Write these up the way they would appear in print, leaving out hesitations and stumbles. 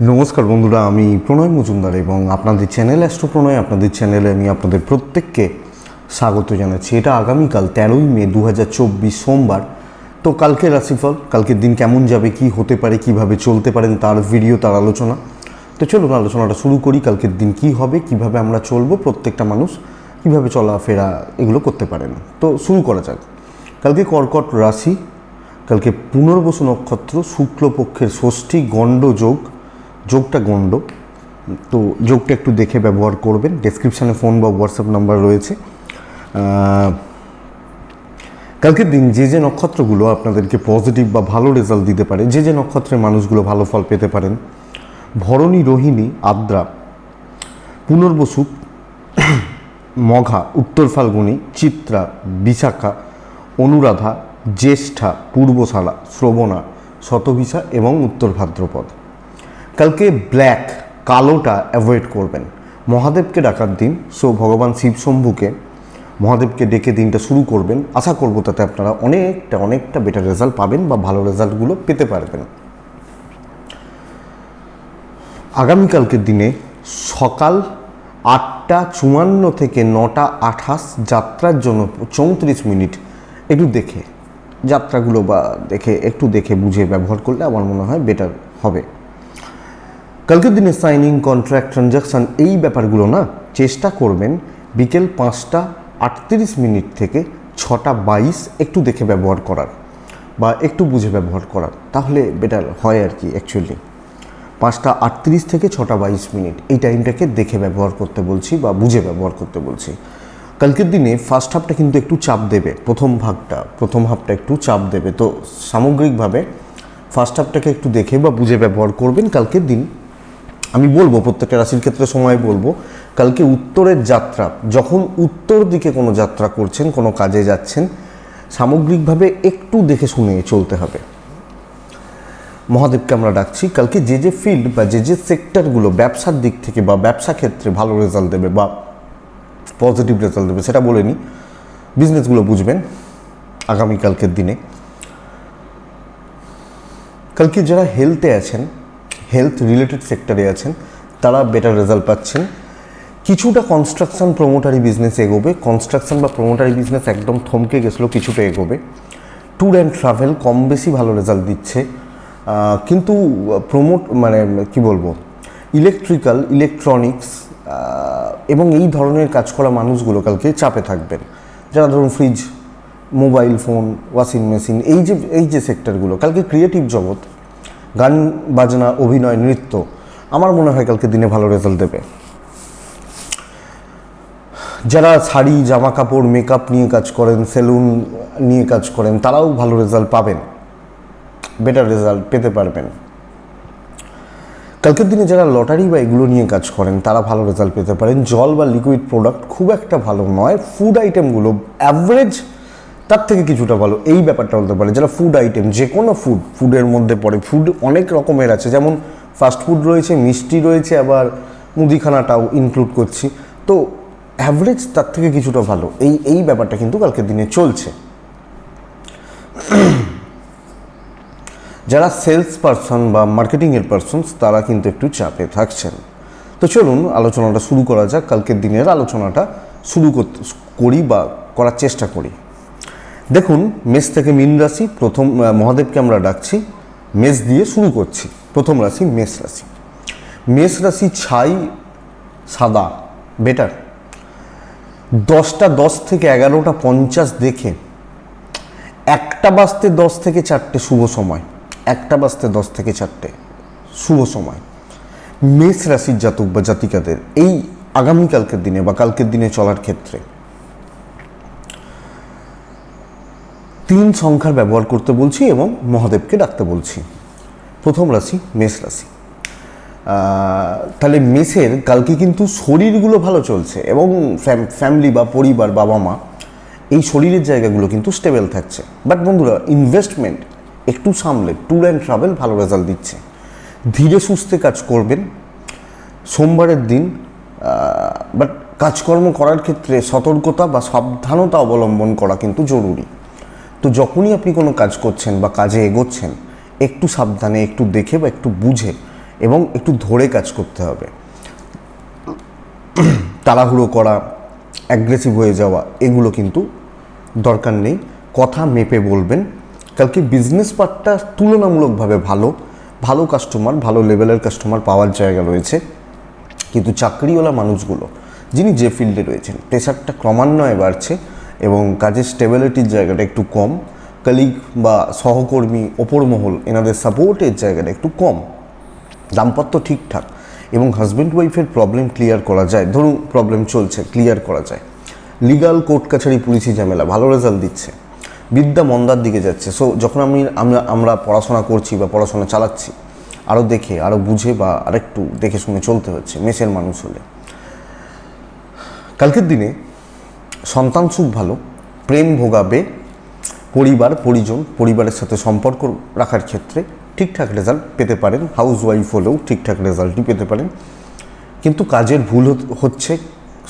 নমস্কার বন্ধুরা, আমি প্রণয় মজুমদার এবং আপনাদের চ্যানেল অ্যাস্ট্রো প্রণয়, আপনাদের চ্যানেলে আমি আপনাদের প্রত্যেককে স্বাগত জানাচ্ছি। এটা আগামীকাল 13ই মে 2024 সোমবার। তো কালকের রাশিফল, কালকের দিন কেমন যাবে, কি হতে পারে, কিভাবে চলতে পারেন তার ভিডিও, তার আলোচনা। তো চলুন আলোচনাটা শুরু করি। কালকের দিন কি হবে, কিভাবে আমরা চলবো, প্রত্যেকটা মানুষ কিভাবে চলাফেরা এগুলো করতে পারেন। তো শুরু করা যাক। কালকে কর্কট রাশি, কালকে পুনর্বসু নক্ষত্র, শুক্লপক্ষের ষষ্ঠী, গণ্ড যোগ, যোগটা গণ্ড। তো যোগটা একটু দেখে ব্যবহার করবেন। ডেসক্রিপশানে ফোন বা হোয়াটসঅ্যাপ নাম্বার রয়েছে। কালকের দিন যে যে নক্ষত্রগুলো আপনাদেরকে পজিটিভ বা ভালো রেজাল্ট দিতে পারে, যে যে নক্ষত্রের মানুষগুলো ভালো ফল পেতে পারেন: ভরণী, রোহিণী, আদ্রা, পুনর্বসু, মঘা, উত্তর ফাল্গুনী, চিত্রা, বিশাখা, অনুরাধা, জ্যেষ্ঠা, পূর্বশালা, শ্রবণা, শতভিষা এবং উত্তর ভাদ্রপদ। কালকে ব্ল্যাক, কালোটা অ্যাভয়েড করবেন। মহাদেবকে ডাকার দিন, সো ভগবান শিব শম্ভুকে, মহাদেবকে ডেকে দিনটা শুরু করবেন। আশা করব তাতে আপনারা অনেকটা বেটার রেজাল্ট পাবেন বা ভালো রেজাল্টগুলো পেতে পারবেন। আগামীকালকের দিনে সকাল 8টা 54 থেকে 9টা 28 যাত্রার জন্য 34 মিনিট একটু দেখে যাত্রাগুলো বা একটু দেখে বুঝে ব্যবহার করলে আমার মনে হয় বেটার হবে। কালকের দিনে সাইনিং, কন্ট্রাক্ট, ট্রানজাকশান এই ব্যাপারগুলো না চেষ্টা করবেন বিকেল 5টা 38 থেকে 6টা 22 একটু দেখে ব্যবহার করার বা একটু বুঝে ব্যবহার করার, তাহলে বেটার হয় আর কি। অ্যাকচুয়ালি 5টা 38 থেকে 6টা 22 এই টাইমটাকে দেখে ব্যবহার করতে বলছি বা বুঝে ব্যবহার করতে বলছি। কালকের দিনে ফার্স্ট হাফটা কিন্তু একটু চাপ দেবে, প্রথম হাফটা একটু চাপ দেবে। তো সামগ্রিকভাবে ফার্স্ট হাফটাকে একটু দেখে বা বুঝে ব্যবহার করবেন। কালকের দিন আমি বলবো প্রত্যেকটা রাশির ক্ষেত্রে সময় বলবো, কালকে উত্তরের যাত্রা, যখন উত্তর দিকে কোনো যাত্রা করছেন, কোনো কাজে যাচ্ছেন, সামগ্রিকভাবে একটু দেখে শুনে চলতে হবে। মহাদেবকে আমরা ডাকছি। কালকে যে যে ফিল্ড বা যে যে সেক্টরগুলো ব্যবসার দিক থেকে বা ব্যবসা ক্ষেত্রে ভালো রেজাল্ট দেবে বা পজিটিভ রেজাল্ট দেবে সেটা বলে নিই। বিজনেসগুলো বুঝবেন আগামীকালকের দিনে। কালকে যারা হেলথে আছেন, হেলথ রিলেটেড সেক্টরে আছেন, তারা বেটার রেজাল্ট পাচ্ছেন। কিছুটা কনস্ট্রাকশন প্রমোটারি বিজনেস এগোবে। কনস্ট্রাকশন বা প্রমোটারি বিজনেস একদম থমকে গেছিলো, কিছুটা এগোবে। ট্যুর অ্যান্ড ট্রাভেল কম বেশি ভালো রেজাল্ট দিচ্ছে, কিন্তু কি বলবো, ইলেকট্রিক্যাল, ইলেকট্রনিক্স এবং এই ধরনের কাজ করা মানুষগুলো কালকে চাপে থাকবেন। যারা ধরুন fridge, mobile phone, washing machine, এই যে সেক্টরগুলো, কালকে ক্রিয়েটিভ জগৎ, গান বাজনা, অভিনয়, নৃত্য, আমার মনে হয় কালকে দিনে ভালো রেজাল্ট দেবে। যারা শাড়ি, জামা কাপড়, মেকআপ নিয়ে কাজ করেন, সেলুন নিয়ে কাজ করেন, তারাও ভালো রেজাল্ট পাবেন, বেটার রেজাল্ট পেতে পারবেন। কালকের দিনে যারা লটারি বা এগুলো নিয়ে কাজ করেন তারা ভালো রেজাল্ট পেতে পারেন। জল বা লিকুইড প্রোডাক্ট খুব একটা ভালো নয়। ফুড আইটেমগুলো অ্যাভারেজ, তার থেকে কিছুটা ভালো, এই ব্যাপারটা বলতে পারে। যারা ফুড আইটেম, যে কোনো ফুডের মধ্যে পড়ে, ফুড অনেক রকমের আছে, যেমন ফাস্ট ফুড রয়েছে, মিষ্টি রয়েছে, আবার মুদিখানাটাও ইনক্লুড করছি। তো অ্যাভারেজ তার থেকে কিছুটা ভালো, এই ব্যাপারটা কিন্তু কালকের দিনে চলছে। যারা সেলস পারসন বা মার্কেটিংয়ের পারসনস, তারা কিন্তু একটু চাপে থাকছেন। তো চলুন আলোচনাটা শুরু করা যাক। কালকের দিনের আলোচনাটা করি বা করার চেষ্টা করি। দেখুন, মেষ থেকে মীন রাশি, প্রথম মহাদেবকে আমরা ডাকছি, মেষ দিয়ে শুরু করছি। প্রথম রাশি মেষ রাশি। মেষ রাশি ছাই সাদা বেটার। 10টা 10 থেকে 11টা 50 দেখে 1টা 10 থেকে 4টে শুভ সময়, 1টা 10 থেকে 4টে শুভ সময় মেষ রাশির জাতক বা জাতিকাদের এই আগামীকালকের দিনে বা কালকের দিনে চলার ক্ষেত্রে 3 সংখ্যার ব্যবহার করতে বলছি এবং মহাদেবকে ডাকতে বলছি। প্রথম রাশি মেষ রাশি। তাহলে মেষের কালকে কিন্তু শরীরগুলো ভালো চলছে এবং ফ্যামিলি বা পরিবার, বাবা মা, এই শরীরের জায়গাগুলো কিন্তু স্টেবল থাকছে। বাট বন্ধুরা, ইনভেস্টমেন্ট একটু সামলে, ট্যুর অ্যান্ড ট্রাভেল ভালো রেজাল্ট দিচ্ছে। ধীরে সুস্থে কাজ করবেন সোমবারের দিন, বাট কাজকর্ম করার ক্ষেত্রে সতর্কতা বা সাবধানতা অবলম্বন করা কিন্তু জরুরি। তো যখনই আপনি কোনো কাজ করছেন বা কাজে এগোচ্ছেন, একটু সাবধানে, একটু দেখে বা একটু বুঝে এবং একটু ধরে কাজ করতে হবে। তাড়াহুড়ো করা, অ্যাগ্রেসিভ হয়ে যাওয়া এগুলো কিন্তু দরকার নেই। কথা মেপে বলবেন। কালকে বিজনেস পার্টটা তুলনামূলকভাবে ভালো কাস্টমার, ভালো লেভেলের কাস্টমার পাওয়ার জায়গা রয়েছে। কিন্তু চাকরিওয়ালা মানুষগুলো যিনি যে ফিল্ডে রয়েছেন, প্রেশারটা ক্রমান্বয়ে বাড়ছে এবং কাজের স্টেবিলিটির জায়গাটা একটু কম। কলিগ বা সহকর্মী, ওপর মহল এনাদের সাপোর্টের জায়গাটা একটু কম। দাম্পত্য ঠিকঠাক এবং হাজব্যান্ড ওয়াইফের প্রবলেম ক্লিয়ার করা যায়। ধরুন প্রবলেম চলছে, ক্লিয়ার করা যায়। লিগাল কোর্ট কাছারি পুলিশি ঝামেলা ভালো রেজাল্ট দিচ্ছে। বিদ্যা মন্দার দিকে যাচ্ছে। সো যখন আমরা পড়াশোনা করছি বা পড়াশোনা চালাচ্ছি, আরও দেখে, আরও বুঝে বা আরেকটু দেখে শুনে চলতে হচ্ছে মেসের মানুষ হলে। কালকের দিনে সন্তান সুখ ভালো, প্রেম ভোগাবে, পরিবারের সাথে সম্পর্ক রাখার ক্ষেত্রে ঠিকঠাক রেজাল্ট পেতে পারেন। হাউস ওয়াইফ হলেও ঠিকঠাক রেজাল্টই পেতে পারেন। কিন্তু কাজের ভুল হচ্ছে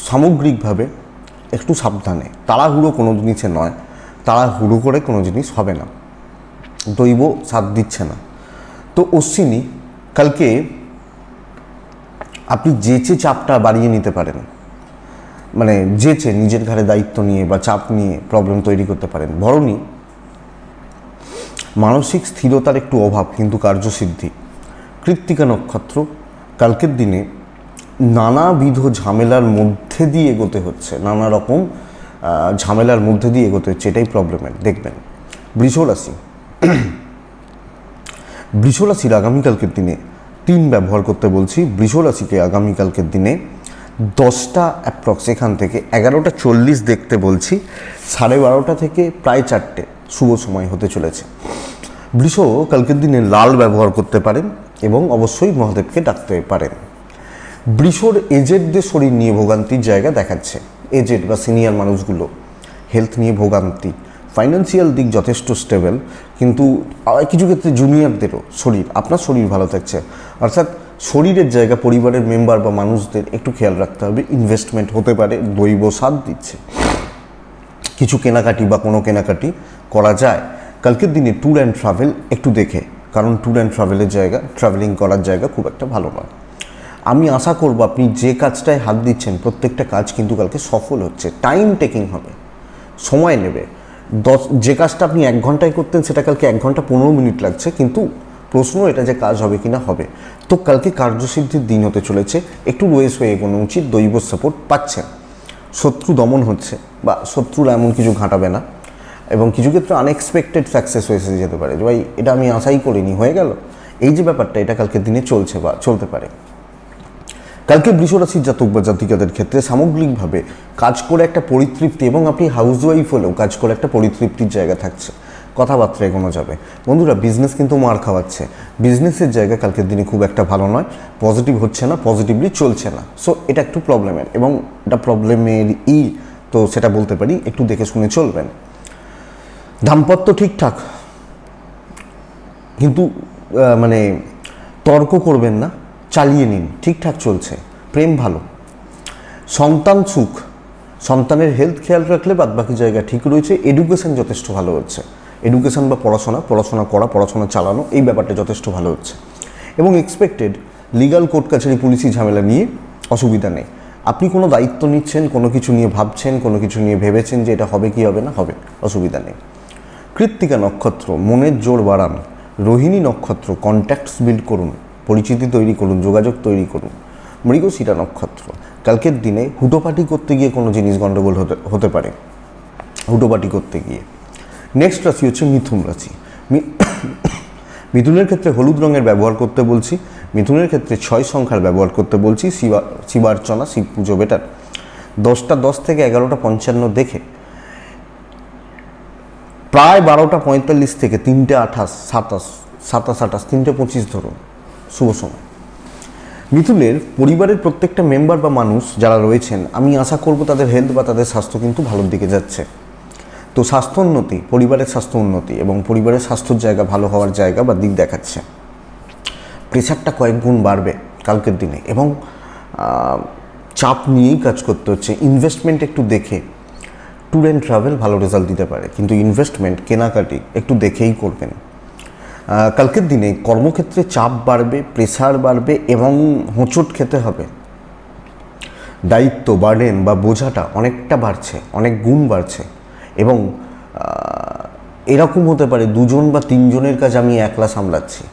সামগ্রিকভাবে একটু সাবধানে। তাড়াহুড়ো কোনো জিনিসে নয়, তাড়াহুড়ো করে কোনো জিনিস হবে না, দৈব সাথ দিচ্ছে না। তো অশ্বিনী, কালকে আপনি যেচে চাপটা বাড়িয়ে নিতে পারেন, মানে যেচে নিজের ঘাড়ে দায়িত্ব নিয়ে বা চাপ নিয়ে প্রবলেম তৈরি করতে পারেন। ভরণী, মানসিক স্থিরতার একটু অভাব কিন্তু কার্যসিদ্ধি। কৃত্তিকা নক্ষত্র, কালকের দিনে নানাবিধ ঝামেলার মধ্যে দিয়ে এগোতে হচ্ছে, নানা রকম ঝামেলার মধ্যে দিয়ে এগোতে হচ্ছে, এটাই প্রবলেমের দেখবেন। বৃষ রাশির আগামীকালকের দিনে 3 ব্যবহার করতে বলছি। বৃষ রাশিকে আগামীকালকের দিনে 10টা অ্যাপ্রক্স এখান থেকে 11:40 দেখতে বলছি। 12:30 থেকে প্রায় 4টে শুভ সময় হতে চলেছে। বৃষ কালকের দিনে লাল ব্যবহার করতে পারেন এবং অবশ্যই মহাদেবকে ডাকতে পারেন। বৃষর এজেডদের শরীর নিয়ে ভোগান্তির জায়গা দেখাচ্ছে। এজেড বা সিনিয়র মানুষগুলো হেলথ নিয়ে ভোগান্তি, ফাইন্যান্সিয়াল দিক যথেষ্ট স্টেবল, কিন্তু কিছু ক্ষেত্রে জুনিয়রদেরও আপনার শরীর ভালো থাকছে। অর্থাৎ শরীরের জায়গা পরিবারের মেম্বার বা মানুষদের একটু খেয়াল রাখতে হবে। ইনভেস্টমেন্ট হতে পারে, দৈব সাথ দিচ্ছে। কিছু কেনাকাটি বা কোনো কেনাকাটি করা যায়। কালকের দিনে ট্যুর অ্যান্ড ট্রাভেল একটু দেখে, কারণ ট্যুর অ্যান্ড ট্রাভেলের জায়গা, ট্রাভেলিং করার জায়গা খুব একটা ভালো নয়। আমি আশা করব আপনি যে কাজটায় হাত দিচ্ছেন প্রত্যেকটা কাজ কিন্তু কালকে সফল হচ্ছে। টাইম টেকিং হবে, সময় নেবে। যে কাজটা আপনি 1 ঘন্টায় করতেন সেটা কালকে 1 ঘন্টা 15 মিনিট লাগছে, কিন্তু প্রশ্ন এটা যে কাজ হবে কিনা হবে। তো কালকে কার্যসিদ্ধির দিন হতে চলেছে। একটু রয়েস হয়ে এগোনো উচিত, দৈব সাপোর্ট পাচ্ছেন। শত্রু দমন হচ্ছে বা শত্রুরা এমন কিছু ঘাঁটাবে না, এবং কিছু ক্ষেত্রে আনএক্সপেক্টেড সাকসেস হয়ে যেতে পারে যে ভাই এটা আমি আশাই করিনি, হয়ে গেল। এই যে ব্যাপারটা, এটা কালকের দিনে চলছে বা চলতে পারে। কালকে বৃষরাশির জাতক বা জাতিকাদের ক্ষেত্রে সামগ্রিকভাবে কাজ করে একটা পরিতৃপ্তি, এবং আপনি হাউস ওয়াইফ হলেও কাজ করে একটা পরিতৃপ্তির জায়গা থাকছে, কথাবার্তা এগোনো যাবে। বন্ধুরা, বিজনেস কিন্তু মার খাওয়াচ্ছে। বিজনেসের জায়গা কালকের দিনে খুব একটা ভালো নয়, পজিটিভ হচ্ছে না, পজিটিভলি চলছে না। সো এটা একটু প্রবলেমের, এবং এটা প্রবলেমের তো সেটা বলতে পারি, একটু দেখে শুনে চলবেন। দাম্পত্য ঠিকঠাক, কিন্তু মানে তর্ক করবেন না, চালিয়ে নিন, ঠিকঠাক চলছে। প্রেম ভালো। সন্তান সুখ, সন্তানের হেলথ খেয়াল রাখলে বাদবাকি জায়গা ঠিক রয়েছে। এডুকেশন যথেষ্ট ভালো হচ্ছে। এডুকেশন বা পড়াশোনা করা, পড়াশোনা চালানো, এই ব্যাপারটা যথেষ্ট ভালো হচ্ছে। এবং এক্সপেক্টেড লিগাল কোর্ট কাছারি পুলিশি ঝামেলা নিয়ে অসুবিধা নেই। আপনি কোনো দায়িত্ব নিচ্ছেন, কোনো কিছু নিয়ে ভাবছেন, কোনো কিছু নিয়ে ভেবেছেন যে এটা হবে কি হবে না, হবে, অসুবিধা নেই। কৃত্তিকা নক্ষত্র, মনের জোর বাড়ান। রোহিণী নক্ষত্র, কন্ট্যাক্টস বিল্ড করুন, পরিচিতি তৈরি করুন, যোগাযোগ তৈরি করুন। মৃগশিরা নক্ষত্র, কালকের দিনে হুটোপাটি করতে গিয়ে কোনো জিনিস গণ্ডগোল হতে পারে, হুটোপাটি করতে গিয়ে। নেক্সট রাশি হচ্ছে মিথুন রাশি। মিথুনের ক্ষেত্রে হলুদ রঙের ব্যবহার করতে বলছি। মিথুনের ক্ষেত্রে 6 সংখ্যার ব্যবহার করতে বলছি। শিবার্চনা, শিব পুজো বেটার। 10:10 থেকে 11:55 দেখে প্রায় 12:45 থেকে 3:28, 27, 3:25 ধরুন শুভ সময়। মিথুনের পরিবারের প্রত্যেকটা মেম্বার বা মানুষ যারা রয়েছেন, আমি আশা করব তাদের হেলথ বা তাদের স্বাস্থ্য কিন্তু ভালোর দিকে যাচ্ছে। তো স্বাস্থ্য উন্নতি, পরিবারের স্বাস্থ্য উন্নতি এবং পরিবারের স্বাস্থ্যর জায়গা ভালো হওয়ার জায়গা বা দিক দেখাচ্ছে। প্রেশারটা কয়েক গুণ বাড়বে কালকের দিনে, এবং চাপ নিয়েই কাজ করতে হচ্ছে। ইনভেস্টমেন্ট একটু দেখে, ট্যুর অ্যান্ড ট্রাভেল ভালো রেজাল্ট দিতে পারে, কিন্তু ইনভেস্টমেন্ট, কেনাকাটি একটু দেখেই করবেন। কালকের দিনে কর্মক্ষেত্রে চাপ বাড়বে, প্রেসার বাড়বে এবং হোঁচট খেতে হবে। দায়িত্ব, বার্ডেন বা বোঝাটা অনেকটা বাড়ছে, অনেক গুণ বাড়ছে এবং এরকম হতে পারে 2জন বা 3জনের কাজ আমি একলা সামলাচ্ছি,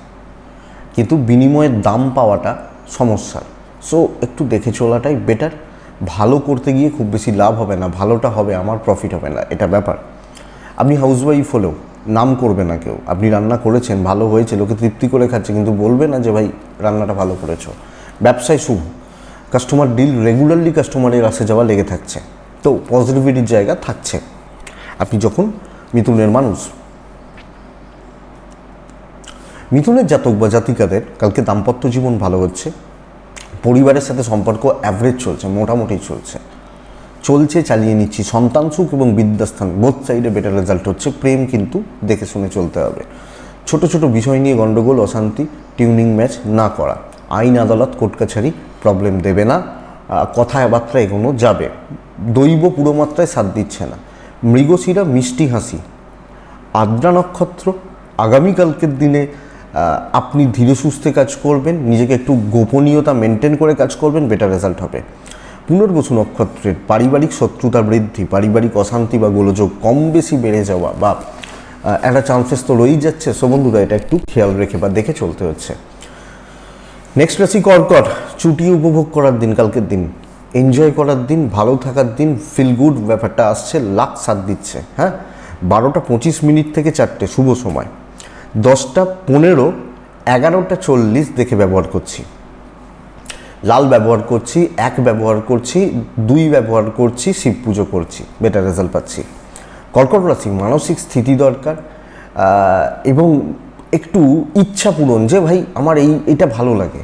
কিন্তু বিনিময়ের দাম পাওয়াটা সমস্যার। সো একটু দেখে চলাটাই বেটার। ভালো করতে গিয়ে খুব বেশি লাভ হবে না, ভালোটা হবে আমার, প্রফিট হবে না, এটা ব্যাপার। আপনি হাউসওয়াইফ হলেও নাম করবে না কেউ, আপনি রান্না করেছেন, ভালো হয়েছে, লোকে তৃপ্তি করে খাচ্ছে, কিন্তু বলবে না যে ভাই রান্নাটা ভালো করেছো। ব্যবসায় শুভ, কাস্টমার ডিল রেগুলারলি কাস্টমারের আসে যাওয়া লেগে থাকছে, তো পজিটিভিটির জায়গা থাকছে। আপনি যখন মিথুনের মানুষ, মিথুনের জাতক বা জাতিকাদের কালকে দাম্পত্য জীবন ভালো হচ্ছে, পরিবারের সাথে সম্পর্ক অ্যাভারেজ চলছে, মোটামুটি চলছে, চালিয়ে নিচ্ছি। সন্তান সুখ এবং বিদ্যাস্থান বোথ সাইডে বেটার রেজাল্ট হচ্ছে। প্রেম কিন্তু দেখে শুনে চলতে হবে। ছোট ছোট বিষয় নিয়ে গণ্ডগোল, অশান্তি, টিউনিং ম্যাচ না করা। আইন আদালত কোর্ট কাছারি প্রবলেম দেবে না, কথাবার্তা এগোনো যাবে। দৈব পুরো মাত্রায় সাথ দিচ্ছে না। মৃগশিরা মিষ্টি হাসি। আদ্রা নক্ষত্র, আগামীকালকের দিনে আপনি ধীরে সুস্থে কাজ করবেন, নিজেকে একটু গোপনীয়তা মেনটেন করে কাজ করবেন, বেটার রেজাল্ট হবে। পুনর্বসু নক্ষত্রের পারিবারিক শত্রুতা বৃদ্ধি, পারিবারিক অশান্তি বা গোলযোগ কম বেশি বেড়ে যাওয়া বা একটা চান্সেস তো রয়েই যাচ্ছে। সো বন্ধুরা এটা একটু খেয়াল রেখে বা দেখে চলতে হচ্ছে। নেক্সট রাশি কর্কট। ছুটি উপভোগ করার দিন কালকের দিন, এনজয় করার দিন, ভালো থাকার দিন, ফিল গুড ব্যাপারটা আসছে, লাক সাথ দিচ্ছে। হ্যাঁ, 12:25 থেকে 4টে শুভ সময়। 10:15, 11:40 দেখে ব্যবহার করছি। লাল ব্যবহার করছি, 1 ব্যবহার করছি, 2 ব্যবহার করছি, শিব পুজো করছি, বেটার রেজাল্ট পাচ্ছি। কর্কট রাশি, মানসিক স্থিতি দরকার এবং একটু ইচ্ছা পূরণ, যে ভাই আমার এইটা ভালো লাগে,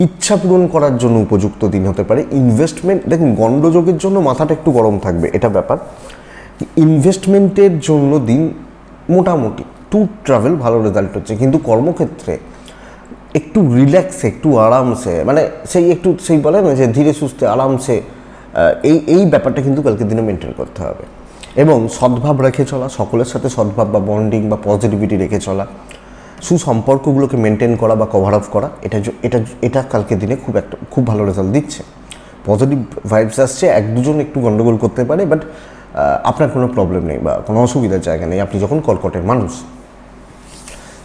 ইচ্ছা পূরণ করার জন্য উপযুক্ত দিন হতে পারে। ইনভেস্টমেন্ট, দেখুন গণ্ডযোগের জন্য মাথাটা একটু গরম থাকবে, এটা ব্যাপার। ইনভেস্টমেন্টের জন্য দিন মোটামুটি, ট্যুর ট্রাভেল ভালো রেজাল্ট হচ্ছে, কিন্তু কর্মক্ষেত্রে একটু রিল্যাক্সে, একটু আরামসে, মানে সেই বলে না যে ধীরে সুস্থে আরামসে, এই ব্যাপারটা কিন্তু কালকের দিনে মেনটেন করতে হবে। এবং সদ্ভাব রেখে চলা, সকলের সাথে সদ্ভাব বা বন্ডিং বা পজিটিভিটি রেখে চলা, সুসম্পর্কগুলোকে মেনটেন করা বা কভার আপ করা, এটা কালকের দিনে খুব ভালো রেজাল্ট দিচ্ছে। পজিটিভ ভাইবস আসছে। 1-2জন একটু গন্ডগোল করতে পারে, বাট আপনার কোনো প্রবলেম নেই বা কোনো অসুবিধার জায়গা নেই, আপনি যখন কর্কটের মানুষ।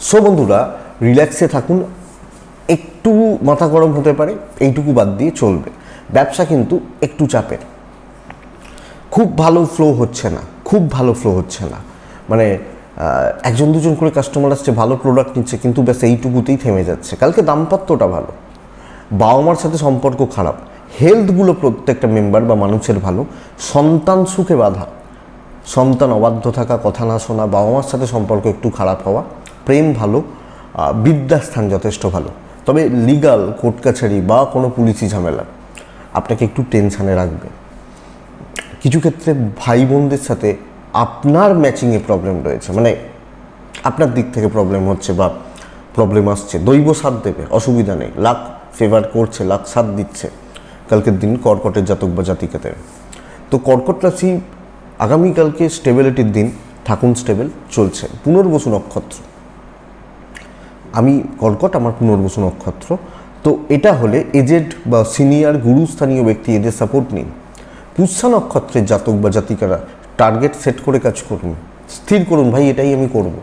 সো বন্ধুরা রিল্যাক্সে থাকুন, একটু মাথা গরম হতে পারে, এইটুকু বাদ দিয়ে চলবে। ব্যবসা কিন্তু একটু চাপের, খুব ভালো ফ্লো হচ্ছে না, মানে 1-2জন করে কাস্টমার আসছে, ভালো প্রোডাক্ট নিচ্ছে, কিন্তু ব্যাস এইটুকুতেই থেমে যাচ্ছে। কালকে দাম্পত্যটা ভালো, বাবা মার সাথে সম্পর্ক খারাপ, হেলথগুলো প্রত্যেকটা মেম্বার বা মানুষের ভালো, সন্তান সুখে বাধা, সন্তান অবাধ্য থাকা, কথা না শোনা, বাবা মার সাথে সম্পর্ক একটু খারাপ হওয়া, প্রেম ভালো, বিদ্যাস্থান যথেষ্ট ভালো। তবে লিগাল কোর্ট কাছারি বা কোনো পুলিশি ঝামেলা আপনাকে একটু টেনশানে রাখবে। কিছু ক্ষেত্রে ভাই বোনদের সাথে আপনার ম্যাচিংয়ে প্রবলেম রয়েছে, মানে আপনার দিক থেকে প্রবলেম হচ্ছে বা প্রবলেম আসছে, দৈব সাথ দেবে, অসুবিধা নেই, লাক ফেভার করছে, লাক সাথ দিচ্ছে কালকের দিন কর্কটের জাতক বা জাতিকাদের। তো কর্কট রাশি আগামীকালকে স্টেবিলিটির দিন, থাকুন স্টেবল, চলছে। পুনর্বসু নক্ষত্র, আমি কর্কট, আমার পুনর্বসু নক্ষত্র, তো এটা হলে এজেড বা সিনিয়র গুরুস্থানীয় ব্যক্তি, এদের সাপোর্ট নিন। পুষ্যা নক্ষত্রের জাতক বা জাতিকারা টার্গেট সেট করে কাজ করুন, স্থির করুন ভাই এটাই আমি করব,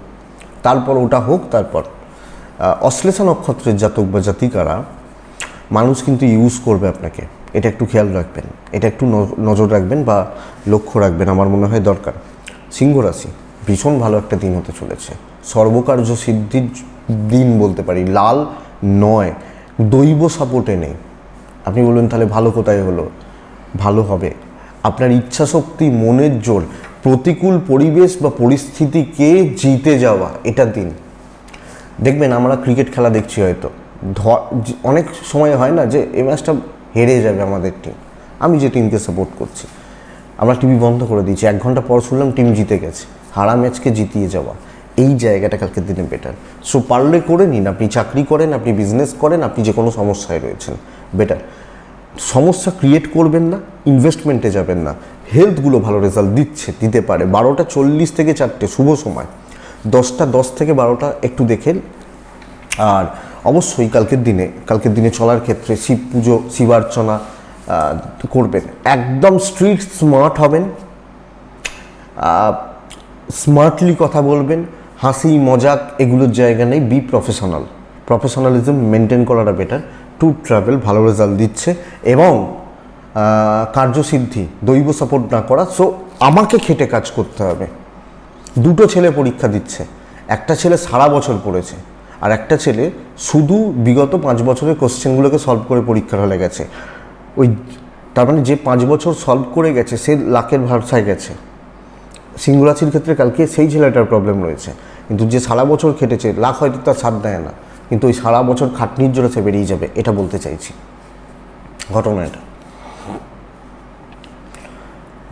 তারপর ওটা হোক। তারপর অশ্লেষা নক্ষত্রের জাতক বা জাতিকারা, মানুষ কিন্তু ইউজ করবে আপনাকে, এটা একটু খেয়াল রাখবেন, এটা একটু নজর রাখবেন বা লক্ষ্য রাখবেন, আমার মনে হয় দরকার। সিংহ রাশি, ভীষণ ভালো একটা দিন হতে চলেছে, সর্বকার্য সিদ্ধির দিন বলতে পারি। লাল 9, দৈব সাপোর্টে নেই। আপনি বলবেন তাহলে ভালো কোথায় হলো? ভালো হবে আপনার ইচ্ছাশক্তি, মনের জোর, প্রতিকূল পরিবেশ বা পরিস্থিতিকে জিতে যাওয়া, এটা দিন। দেখবেন আমরা ক্রিকেট খেলা দেখছি, হয়তো অনেক সময় হয় না যে এই ম্যাচটা হেরে যাবে আমাদের টিম, আমি যে টিমকে সাপোর্ট করছি, আমরা টিভি বন্ধ করে দিয়েছি, 1 ঘন্টা পর শুনলাম টিম জিতে গেছে, হারা ম্যাচকে জিতিয়ে যাওয়া, এই জায়গাটা কালকের দিনে বেটার। সো পারলে করে নিন, আপনি চাকরি করেন, আপনি বিজনেস করেন, আপনি যে কোনো সমস্যায় রয়েছেন, বেটার। সমস্যা ক্রিয়েট করবেন না, ইনভেস্টমেন্টে যাবেন না। হেলথগুলো ভালো রেজাল্ট দিতে পারে। 12:40 থেকে 4টে শুভ সময়। 10:10 থেকে 12টা একটু দেখেন। আর অবশ্যই কালকের দিনে চলার ক্ষেত্রে শিব পুজো, শিবার্চনা করবেন। একদম স্ট্রিট স্মার্ট হবেন, স্মার্টলি কথা বলবেন, হাসি মজাক এগুলোর জায়গা নেই। বি প্রফেশনালিজম মেনটেন করাটা বেটার। ট্যুর ট্রাভেল ভালো রেজাল্ট দিচ্ছে এবং কার্যসিদ্ধি, দৈব সাপোর্ট না করা। সো আমাকে খেটে কাজ করতে হবে। দুটো ছেলে পরীক্ষা দিচ্ছে, একটা ছেলে সারা বছর পড়েছে আর একটা ছেলে শুধু বিগত 5 বছরের কোশ্চেনগুলোকে সলভ করে পরীক্ষার হলে গেছে। তার মানে যে 5 বছর সলভ করে গেছে সে লাখের ভরসায় গেছে। সিংহ রাশির ক্ষেত্রে কালকে সেই ছেলেটার প্রবলেম রয়েছে, কিন্তু যে সারা বছর খেটেছে লাখ হয়তো তার সাথ দেয় না, কিন্তু ওই সারা বছর খাটনির জোরে সে বেরিয়ে যাবে, এটা বলতে চাইছি। ঘটনা এটা।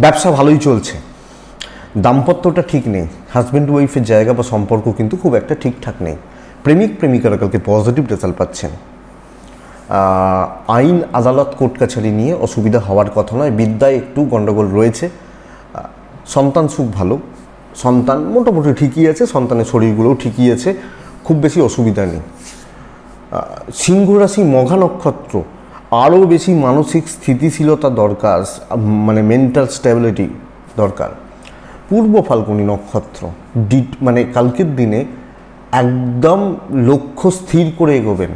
ব্যবসা ভালোই চলছে, দাম্পত্যটা ঠিক নেই, হাজব্যান্ড ওয়াইফের জায়গা বা সম্পর্ক কিন্তু খুব একটা ঠিকঠাক নেই। প্রেমিকারা কালকে পজিটিভ রেজাল্ট পাচ্ছেন। আইন আদালত কোর্ট কাছারি নিয়ে অসুবিধা হওয়ার কথা নয়। বিদ্যায় একটু গণ্ডগোল রয়েছে। সন্তান সুখ ভালো, সন্তান মোটামুটি ঠিকই আছে, সন্তানের শরীরগুলোও ঠিকই আছে, খুব বেশি অসুবিধা নেই। সিংহ রাশি মঘা নক্ষত্র, আরও বেশি মানসিক স্থিতিশীলতা দরকার, মানে মেন্টাল স্টেবিলিটি দরকার। পূর্ব ফাল্গুনী নক্ষত্র, মানে কালকের দিনে একদম লক্ষ্য স্থির করে এগোবেন।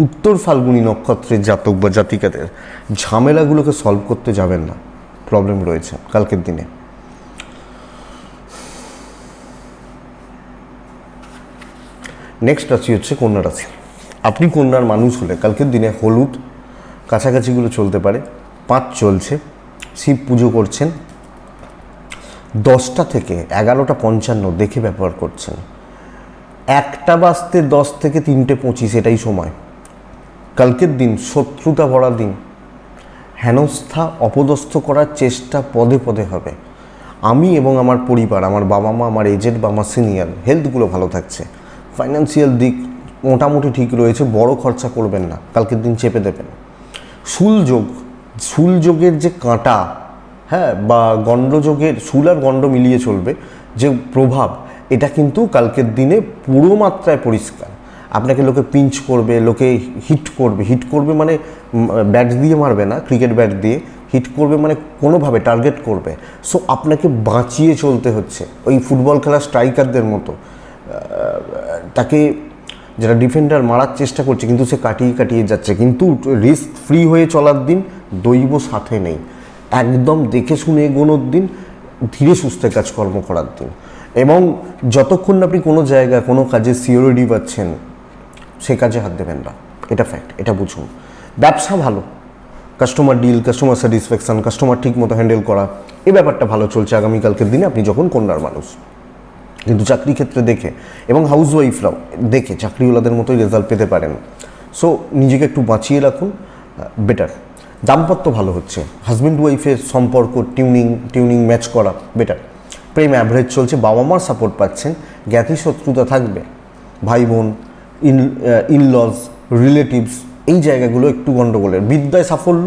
উত্তর ফাল্গুনী নক্ষত্রের জাতক বা জাতিকাদের ঝামেলাগুলোকে সলভ করতে যাবেন না, প্রবলেম রয়েছে কালকের দিনে। নেক্সট রাশি হচ্ছে কন্যা রাশি। আপনি কন্যার মানুষ হলে কালকের দিনে হলুদ কাছাকাছিগুলো চলতে পারে। 5 চলছে, শিব পুজো করছেন। 10টা থেকে 11:55 দেখে ব্যবহার করছেন। 1টা বাজতে 10 থেকে 3:25 এটাই সময়। কালকের দিন শত্রুতা ভরা দিন, হেনস্থা অপদস্থ করার চেষ্টা পদে পদে হবে। আমি এবং আমার পরিবার, আমার বাবা মা, আমার এজেড বা আমার সিনিয়র হেলথগুলো ভালো থাকছে। ফাইন্যান্সিয়াল দিক মোটামুটি ঠিক রয়েছে, বড় খরচা করবেন না, কালকের দিন চেপে দেবেন। শুলযোগের যে কাঁটা, হ্যাঁ, বা গণ্ডযোগের, শুল আর গণ্ড মিলিয়ে চলবে যে প্রভাব, এটা কিন্তু কালকের দিনে পুরো মাত্রায় পরিষ্কার। আপনাকে লোকে পিঞ্চ করবে, লোকে হিট করবে মানে ব্যাট দিয়ে মারবে না, ক্রিকেট ব্যাট দিয়ে হিট করবে, মানে কোনোভাবে টার্গেট করবে। সো আপনাকে বাঁচিয়ে চলতে হচ্ছে, ওই ফুটবল খেলার স্ট্রাইকারদের মতো। তাকে যারা ডিফেন্ডার মারার চেষ্টা করছে কিন্তু সে কাটিয়ে যাচ্ছে, কিন্তু রিস্ক ফ্রি হয়ে চলার দিন, দৈব সাথে নেই। একদম দেখে শুনে এগোনোর দিন, ধীরে সুস্থে কাজকর্ম করার দিন। এবং যতক্ষণ আপনি কোনো জায়গায় কোনো কাজে সিওরিটি পাচ্ছেন সে কাজে হাত দেবেন না, এটা ফ্যাক্ট, এটা বুঝুন। ব্যবসা ভালো, customer deal, customer satisfaction, customer ঠিক মতো হ্যান্ডেল করা, এই ব্যাপারটা ভালো চলছে আগামীকালকের দিনে আপনি যখন কন্যার মানুষ। কিন্তু চাকরি ক্ষেত্রে দেখে এবং হাউসওয়াইফরাও দেখে চাকরিওয়ালাদের মতোই রেজাল্ট পেতে পারেন। সো নিজেকে একটু বাঁচিয়ে রাখুন, বেটার। দাম্পত্য ভালো হচ্ছে, হাজব্যান্ড ওয়াইফের সম্পর্ক টিউনিং ম্যাচ করা বেটার। প্রেম অ্যাভারেজ চলছে, বাবা মার সাপোর্ট পাচ্ছেন। জ্ঞাতি শত্রুতা থাকবে, ভাই বোন, ইনলজ, রিলেটিভস, এই জায়গাগুলো একটু গণ্ডগোলের। বিদ্যায় সাফল্য,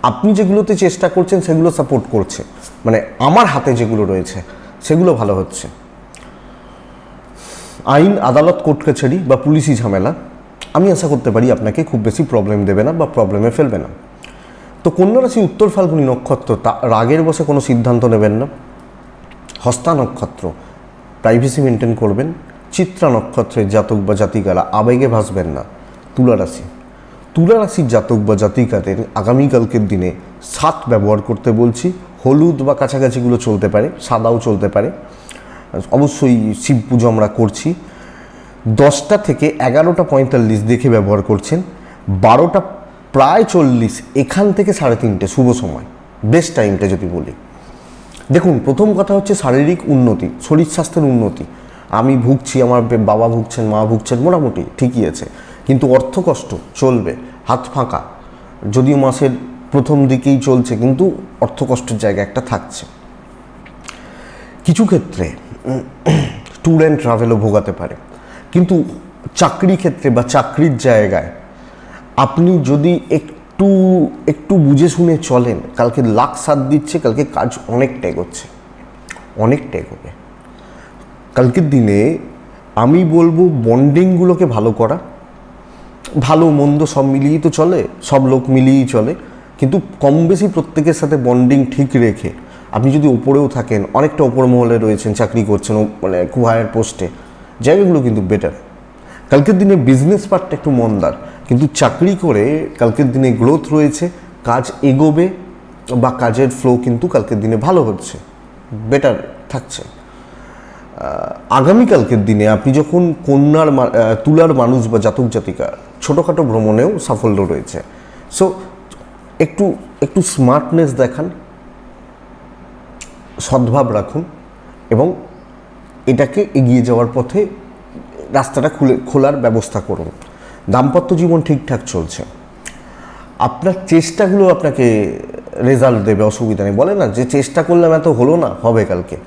আপনি যেগুলোতে চেষ্টা করছেন সেগুলো সাপোর্ট করছে, মানে আমার হাতে যেগুলো রয়েছে সেগুলো ভালো হচ্ছে। আইন আদালত কোর্ট কাছারি বা পুলিশি ঝামেলা আমি আশা করতে পারি আপনাকে খুব বেশি প্রবলেম দেবে না বা প্রবলেমে ফেলবে না। তো কন্যা রাশি উত্তর ফাল্গুনী নক্ষত্র, রাগের বসে কোনো সিদ্ধান্ত নেবেন না। হস্তা নক্ষত্র, প্রাইভেসি মেনটেন করবেন। চিত্রা নক্ষত্রের জাতক বা জাতিকারা আবেগে ভাসবেন না। তুলা রাশির জাতক বা জাতিকাদের আগামীকালকের দিনে 7 ব্যবহার করতে বলছি। হলুদ বা কাছাকাছিগুলো চলতে পারে, সাদাও চলতে পারে। অবশ্যই শিব পুজো আমরা করছি। 10টা থেকে 11:45 দেখে ব্যবহার করছেন। 12:40 এখান থেকে 3:30 শুভ সময়, বেস্ট টাইমটা যদি বলি। দেখুন, প্রথম কথা হচ্ছে শারীরিক উন্নতি, শরীর স্বাস্থ্যের উন্নতি। আমি ভুগছি, আমার বাবা ভুগছেন, মা ভুগছেন, মোটামুটি ঠিকই আছে, কিন্তু অর্থ কষ্ট চলবে, হাত ফাঁকা। যদিও মাসের প্রথম দিকেই চলছে, কিন্তু অর্থ কষ্টের জায়গা একটা থাকছে। কিছু ক্ষেত্রে ট্যুর অ্যান্ড ট্রাভেলও ভোগাতে পারে, কিন্তু চাকরি ক্ষেত্রে বা চাকরির জায়গায় আপনি যদি একটু বুঝে শুনে চলেন, কালকে লাখ সাথ দিচ্ছে, কালকে কাজ অনেকটা এগোবে। কালকের দিনে আমি বলবো বন্ডিংগুলোকে ভালো করা, ভালো মন্দ সব মিলিয়েই তো চলে, সব লোক মিলিয়েই চলে, কিন্তু কম বেশি প্রত্যেকের সাথে বন্ডিং ঠিক রেখে আপনি যদি ওপরেও থাকেন, অনেকটা ওপর মহলে রয়েছেন, চাকরি করছেন মানে খুব হায়ার পোস্টে, জায়গাগুলো কিন্তু বেটার। কালকের দিনে বিজনেস পার্টটা একটু মন্দার, কিন্তু চাকরি করে কালকের দিনে গ্রোথ রয়েছে, কাজ এগোবে বা কাজের ফ্লো কিন্তু কালকের দিনে ভালো হচ্ছে, বেটার থাকছে। আগামীকালকের দিনে আপনি যখন তুলার মানুষ বা জাতক জাতিকা, ছোটোখাটো ভ্রমণেও সাফল্য রয়েছে। সো একটু একটু স্মার্টনেস দেখান, সদ্ভাব রাখুন এবং এটাকে এগিয়ে যাওয়ার পথে রাস্তাটা খোলার ব্যবস্থা করুন। দাম্পত্য জীবন ঠিকঠাক চলছে, আপনার চেষ্টাগুলো আপনাকে রেজাল্ট দেবে, অসুবিধা নেই। বলে না যে চেষ্টা করলাম এত হলো না, হবে কালকে।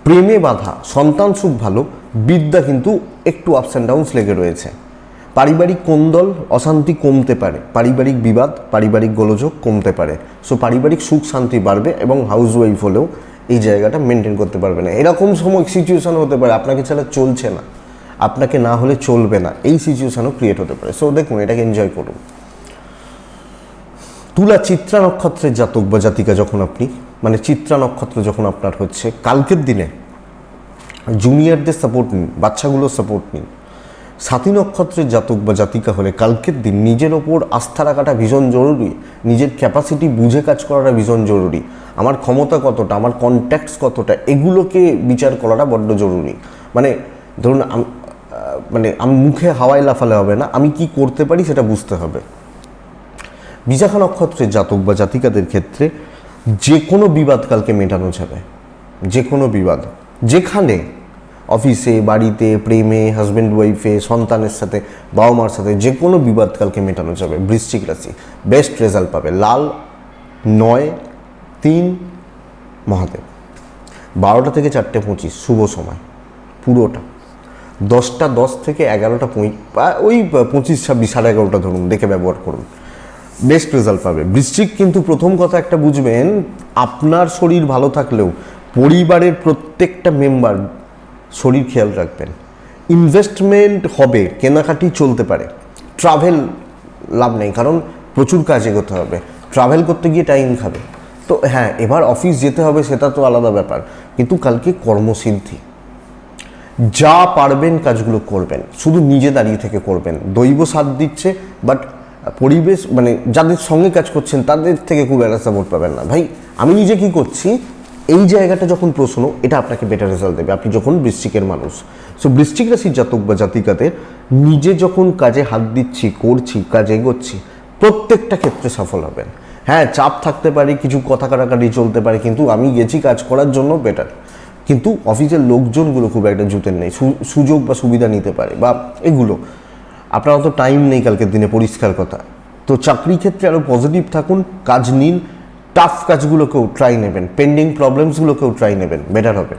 প্রেমে বাধা, সন্তান সুখ ভালো, বিদ্যা কিন্তু একটু আপস অ্যান্ড ডাউনস লেগে রয়েছে। পারিবারিক কোন্দল অশান্তি কমতে পারে, পারিবারিক বিবাদ, পারিবারিক গোলযোগ কমতে পারে। সো পারিবারিক সুখ শান্তি বাড়বে এবং হাউস ওয়াইফ হলেও এই জায়গাটা মেনটেন করতে পারবে না। এরকম সময় সিচুয়েশান হতে পারে আপনাকে ছাড়া চলছে না, আপনাকে না হলে চলবে না, এই সিচুয়েশানও ক্রিয়েট হতে পারে। সো দেখুন, এটাকে এনজয় করুন। তুলা চিত্রা নক্ষত্রের জাতক বা জাতিকা যখন আপনি, মানে চিত্রা নক্ষত্র যখন আপনার হচ্ছে, কালকের দিনে জুনিয়রদের সাপোর্ট নিন, বাচ্চাগুলোর সাপোর্ট নিন। সাথী নক্ষত্রের জাতক বা জাতিকা হলে কালকের দিন নিজের ওপর আস্থা রাখাটা ভীষণ জরুরি, নিজের ক্যাপাসিটি বুঝে কাজ করাটা ভীষণ জরুরি। আমার ক্ষমতা কতটা, আমার কন্ট্যাক্টস কতটা, এগুলোকে বিচার করাটা বড্ড জরুরি। মানে ধরুন আমি মুখে হাওয়ায় লাফালে হবে না, আমি কি করতে পারি সেটা বুঝতে হবে। বিশাখা নক্ষত্রের জাতক বা জাতিকাদের ক্ষেত্রে যে কোনো বিবাদ কালকে মেটানো যাবে, যে কোনো বিবাদ, যেখানে অফিসে, বাড়িতে, প্রেমে, হাজব্যান্ড ওয়াইফে, সন্তানের সাথে, বাবা মার সাথে, যে কোনো বিবাদ কালকে মেটানো যাবে। বৃশ্চিক রাশি বেস্ট রেজাল্ট পাবে। লাল 9-3 মহাদেব, 12টা থেকে 4:25 শুভ সময় পুরোটা, 10টা 10 থেকে 11টা ওই 25-26 11:30 ধরুন, দেখে ব্যবহার করুন, বেস্ট রেজাল্ট পাবে। বৃশ্চিক কিন্তু প্রথম কথা একটা বুঝবেন, আপনার শরীর ভালো থাকলেও পরিবারের প্রত্যেকটা মেম্বার শরীর খেয়াল রাখবেন। ইনভেস্টমেন্ট হবে, কেনাকাটি চলতে পারে, ট্রাভেল লাভ নেই, কারণ প্রচুর কাজ এগোতে হবে, ট্রাভেল করতে গিয়ে টাইম খাবে। তো হ্যাঁ, এবার অফিস যেতে হবে সেটা তো আলাদা ব্যাপার, কিন্তু কালকে কর্মসিদ্ধি, যা পারবেন কাজগুলো করবেন, শুধু নিজে দাঁড়িয়ে থেকে করবেন। দৈব সাথ দিচ্ছে, বাট পরিবেশ মানে যাদের সঙ্গে কাজ করছেন তাদের থেকে খুব একটা সাপোর্ট পাবেন না। ভাই আমি নিজে কি করছি, এই জায়গাটা যখন প্রশ্ন, এটা আপনাকে বেটার রেজাল্ট দেবে আপনি যখন বৃশ্চিকের মানুষ। সো বৃশ্চিক রাশির জাতক বা জাতিকাদের নিজে যখন কাজে হাত দিচ্ছি, করছি, কাজে এগোচ্ছি, প্রত্যেকটা ক্ষেত্রে সফল হবেন। হ্যাঁ, চাপ থাকতে পারে, কিছু কথা কাটাকাটি চলতে পারে, কিন্তু আমি গেছি কাজ করার জন্য, বেটার। কিন্তু অফিসের লোকজনগুলো খুব একটা জুতের নেই, সুযোগ বা সুবিধা নিতে পারে, বা এগুলো আপনার অত টাইম নেই কালকের দিনে, পরিষ্কার কথা। তো চাকরি ক্ষেত্রে আরও পজিটিভ থাকুন, কাজ নিন, টাফ কাজগুলোকেও ট্রাই নেবেন, পেন্ডিং প্রবলেমসগুলোকেও ট্রাই নেবেন, বেটার হবে।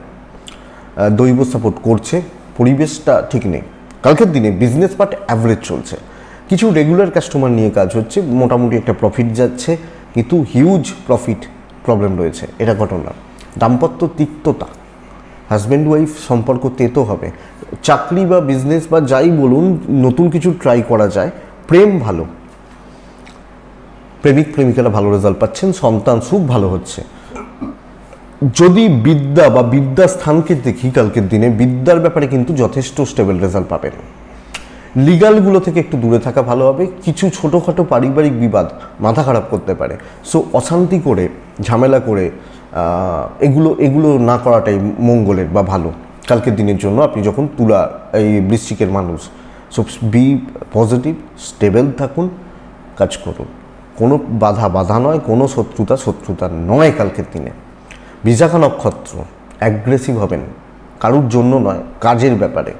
দৈব সাপোর্ট করছে, পরিবেশটা ঠিক নেই কালকের দিনে। বিজনেস পার্ট অ্যাভারেজ চলছে, কিছু রেগুলার কাস্টমার নিয়ে কাজ হচ্ছে, মোটামুটি একটা প্রফিট যাচ্ছে, কিন্তু হিউজ প্রফিট প্রবলেম রয়েছে, এটা ঘটনা। দাম্পত্য তিক্ততা, হাজব্যান্ড ওয়াইফ সম্পর্ক তেতো হবে। চাকরি বা বিজনেস বা যাই বলুন, নতুন কিছু ট্রাই করা যায়। প্রেম ভালো, প্রেমিক প্রেমিকারা ভালো রেজাল্ট পাচ্ছেন, সন্তান সুখ ভালো হচ্ছে। যদি বিদ্যা বা বিদ্যা স্থানকে দেখি কালকের দিনে, বিদ্যার ব্যাপারে কিন্তু যথেষ্ট স্টেবল রেজাল্ট পাবেন। লিগালগুলো থেকে একটু দূরে থাকা ভালো হবে। কিছু ছোটোখাটো পারিবারিক বিবাদ মাথা খারাপ করতে পারে, সো অশান্তি করে, ঝামেলা করে এগুলো না করাটাই মঙ্গলের বা ভালো কালকের দিনের জন্য। আপনি যখন এই বৃশ্চিকের মানুষ, সো বি পজিটিভ, স্টেবল থাকুন, কাজ করুন। কোনো বাধা নয়, কোনো শত্রুতা নয় কালকের দিনে। বিশাখা নক্ষত্র অ্যাগ্রেসিভ হবেন, কারুর জন্য নয়, কাজের ব্যাপারে।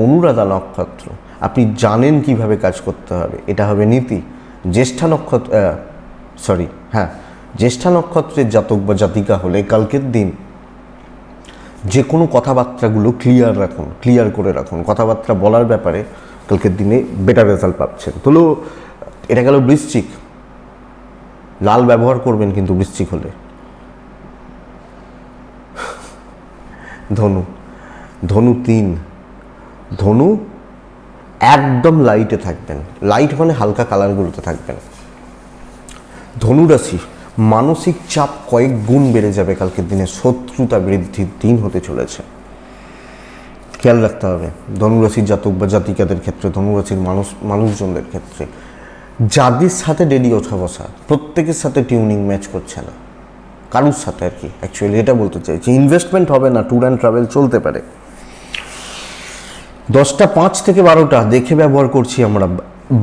অনুরাধা নক্ষত্র আপনি জানেন কিভাবে কাজ করতে হবে, এটা হবে নীতি। জ্যেষ্ঠা নক্ষত্রের জাতক বা জাতিকা হলে কালকের দিন যে কোনো কথাবার্তাগুলো ক্লিয়ার করে রাখুন। কথাবার্তা বলার ব্যাপারে কালকের দিনে বেটার রেজাল্ট পাচ্ছেন। তো এটা গেল বৃশ্চিক। লাল ব্যবহার করবেন কিন্তু বৃশ্চিক হলে। ধনু 3 ধনু একদম লাইটে থাকবেন, লাইট মানে হালকা কালারগুলোতে থাকবেন। ধনুরাশি, মানসিক চাপ কয়েক গুণ বেড়ে যাবে কালকের দিনে, শত্রুতা বৃদ্ধির দিন হতে চলেছে, খেয়াল রাখতে হবে ধনুরাশির জাতক বা জাতিকাদের ক্ষেত্রে, ধনুরাশির মানুষজনদের ক্ষেত্রে। যাদের সাথে ডেলি ওঠা বসা, প্রত্যেকের সাথে টিউনিং ম্যাচ করছে না, কারুর সাথে আর কি, অ্যাকচুয়ালি এটা বলতে চাইছি। ইনভেস্টমেন্ট হবে না, ট্যুর অ্যান্ড ট্রাভেল চলতে পারে। 10টা 5 থেকে 12টা দেখে ব্যবহার করছি আমরা,